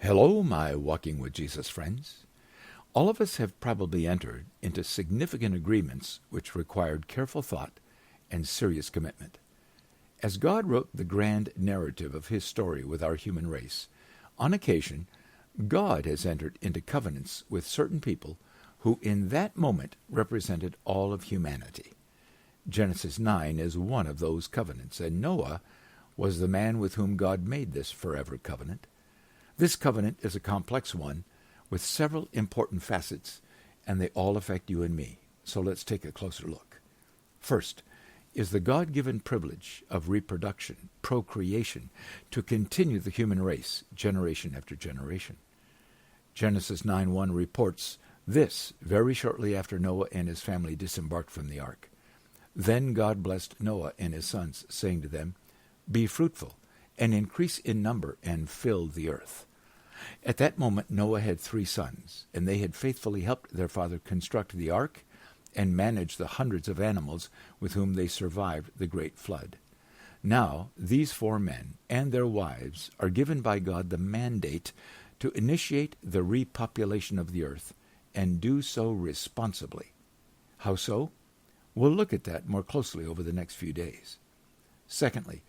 Hello, my Walking with Jesus friends. All of us have probably entered into significant agreements which required careful thought and serious commitment. As God wrote the grand narrative of his story with our human race, on occasion, God has entered into covenants with certain people who in that moment represented all of humanity. Genesis 9 is one of those covenants, and Noah was the man with whom God made this forever covenant. This covenant is a complex one with several important facets, and they all affect you and me. So let's take a closer look. First is the God-given privilege of reproduction, procreation, to continue the human race generation after generation. Genesis 9:1 reports this very shortly after Noah and his family disembarked from the ark. Then God blessed Noah and his sons, saying to them, "Be fruitful, and increase in number, and fill the earth." At that moment Noah had 3 sons, and they had faithfully helped their father construct the ark and manage the hundreds of animals with whom they survived the great flood. Now these 4 men and their wives are given by God the mandate to initiate the repopulation of the earth, and do so responsibly. How so? We'll look at that more closely over the next few days. Secondly,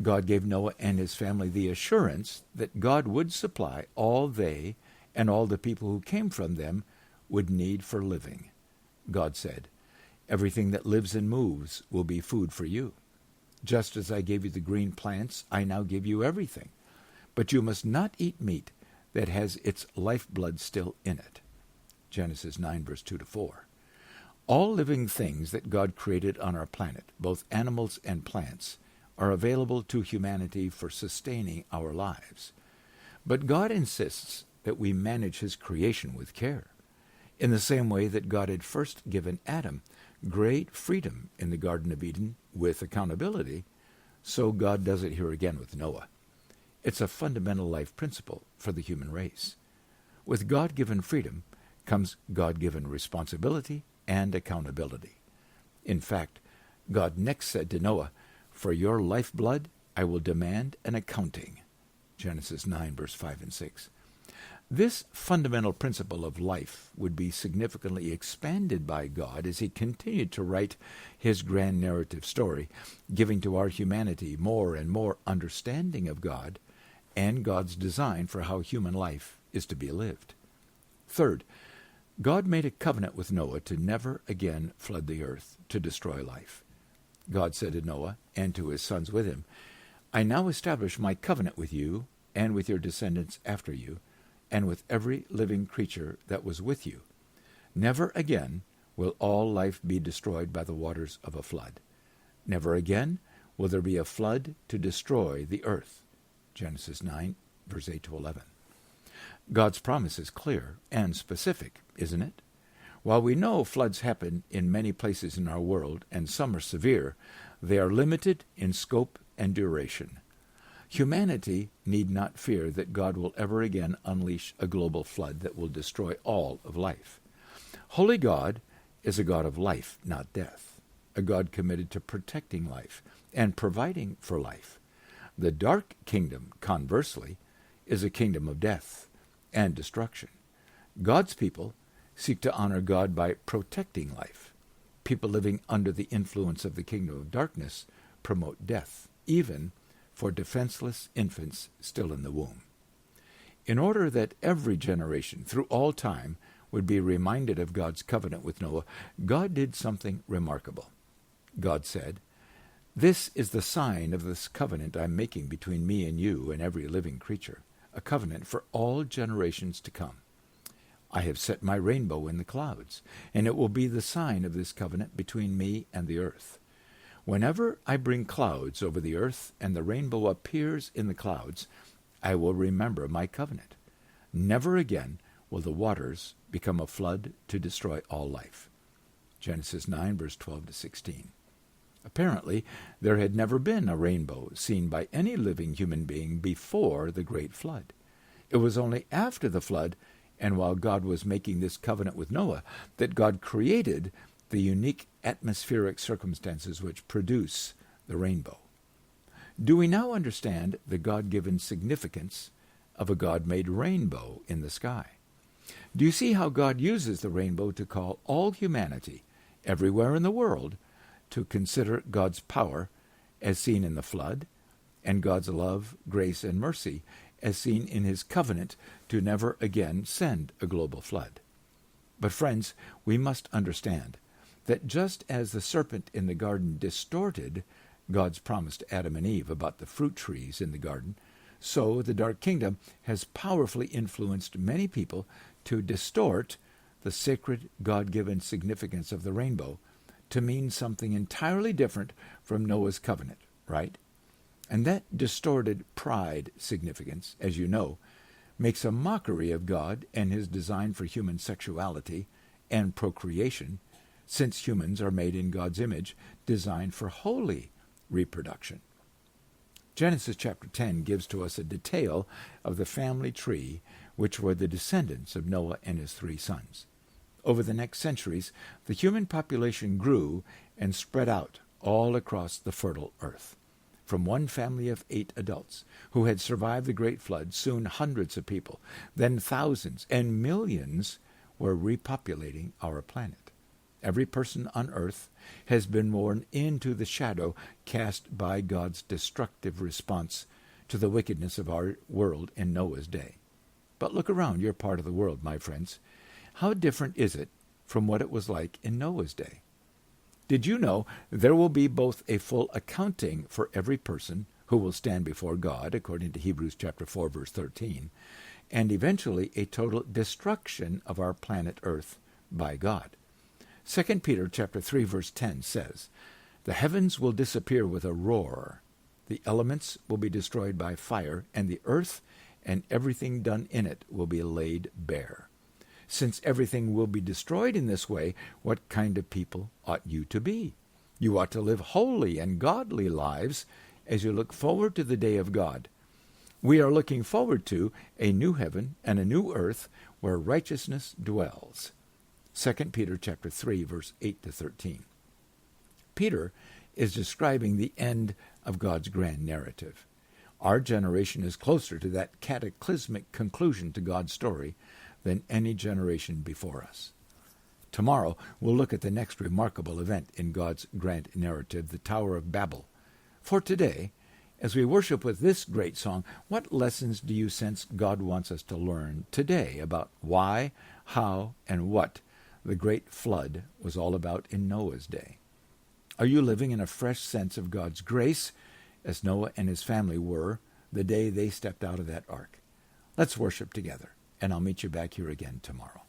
God gave Noah and his family the assurance that God would supply all they and all the people who came from them would need for living. God said, "Everything that lives and moves will be food for you. Just as I gave you the green plants, I now give you everything. But you must not eat meat that has its lifeblood still in it." Genesis 9, verse 2-4. All living things that God created on our planet, both animals and plants, are available to humanity for sustaining our lives. But God insists that we manage his creation with care. In the same way that God had first given Adam great freedom in the Garden of Eden with accountability, so God does it here again with Noah. It's a fundamental life principle for the human race. With God-given freedom comes God-given responsibility and accountability. In fact, God next said to Noah, "For your lifeblood I will demand an accounting." Genesis 9, verse 5 and 6. This fundamental principle of life would be significantly expanded by God as he continued to write his grand narrative story, giving to our humanity more and more understanding of God and God's design for how human life is to be lived. Third, God made a covenant with Noah to never again flood the earth to destroy life. God said to Noah and to his sons with him, "I now establish my covenant with you and with your descendants after you, and with every living creature that was with you. Never again will all life be destroyed by the waters of a flood. Never again will there be a flood to destroy the earth." Genesis 9, verse 8-11. God's promise is clear and specific, isn't it? While we know floods happen in many places in our world, and some are severe, they are limited in scope and duration. Humanity need not fear that God will ever again unleash a global flood that will destroy all of life. Holy God is a God of life, not death, a God committed to protecting life and providing for life. The dark kingdom, conversely, is a kingdom of death and destruction. God's people seek to honor God by protecting life. People living under the influence of the kingdom of darkness promote death, even for defenseless infants still in the womb. In order that every generation through all time would be reminded of God's covenant with Noah, God did something remarkable. God said, "This is the sign of this covenant I'm making between me and you and every living creature, a covenant for all generations to come. I have set my rainbow in the clouds, and it will be the sign of this covenant between me and the earth. Whenever I bring clouds over the earth and the rainbow appears in the clouds, I will remember my covenant. Never again will the waters become a flood to destroy all life." Genesis 9, verse 12-16. Apparently, there had never been a rainbow seen by any living human being before the great flood. It was only after the flood, and while God was making this covenant with Noah, that God created the unique atmospheric circumstances which produce the rainbow. Do we now understand the God-given significance of a God-made rainbow in the sky. Do you see how God uses the rainbow to call all humanity, everywhere in the world, to consider God's power as seen in the flood, and God's love, grace, and mercy as seen in his covenant to never again send a global flood? But friends, we must understand that just as the serpent in the garden distorted God's promise to Adam and Eve about the fruit trees in the garden, so the dark kingdom has powerfully influenced many people to distort the sacred God-given significance of the rainbow to mean something entirely different from Noah's covenant, right? And that distorted pride significance, as you know, makes a mockery of God and his design for human sexuality and procreation, since humans are made in God's image, designed for holy reproduction. Genesis chapter 10 gives to us a detail of the family tree, which were the descendants of Noah and his 3 sons. Over the next centuries, the human population grew and spread out all across the fertile earth. From one family of 8 adults who had survived the great flood, soon hundreds of people, then thousands and millions were repopulating our planet. Every person on earth has been born into the shadow cast by God's destructive response to the wickedness of our world in Noah's day. But look around your part of the world, my friends. How different is it from what it was like in Noah's day? Did you know there will be both a full accounting for every person who will stand before God, according to Hebrews chapter 4, verse 13, and eventually a total destruction of our planet Earth by God? 2 Peter chapter 3, verse 10 says, "The heavens will disappear with a roar. The elements will be destroyed by fire, and the earth and everything done in it will be laid bare." Since everything will be destroyed in this way, what kind of people ought you to be? You ought to live holy and godly lives as you look forward to the day of God. We are looking forward to a new heaven and a new earth where righteousness dwells. 2 Peter chapter 3, verse 8 to 13. Peter is describing the end of God's grand narrative. Our generation is closer to that cataclysmic conclusion to God's story than any generation before us. Tomorrow, we'll look at the next remarkable event in God's grand narrative, the Tower of Babel. For today, as we worship with this great song, what lessons do you sense God wants us to learn today about why, how, and what the great flood was all about in Noah's day? Are you living in a fresh sense of God's grace, as Noah and his family were the day they stepped out of that ark? Let's worship together, and I'll meet you back here again tomorrow.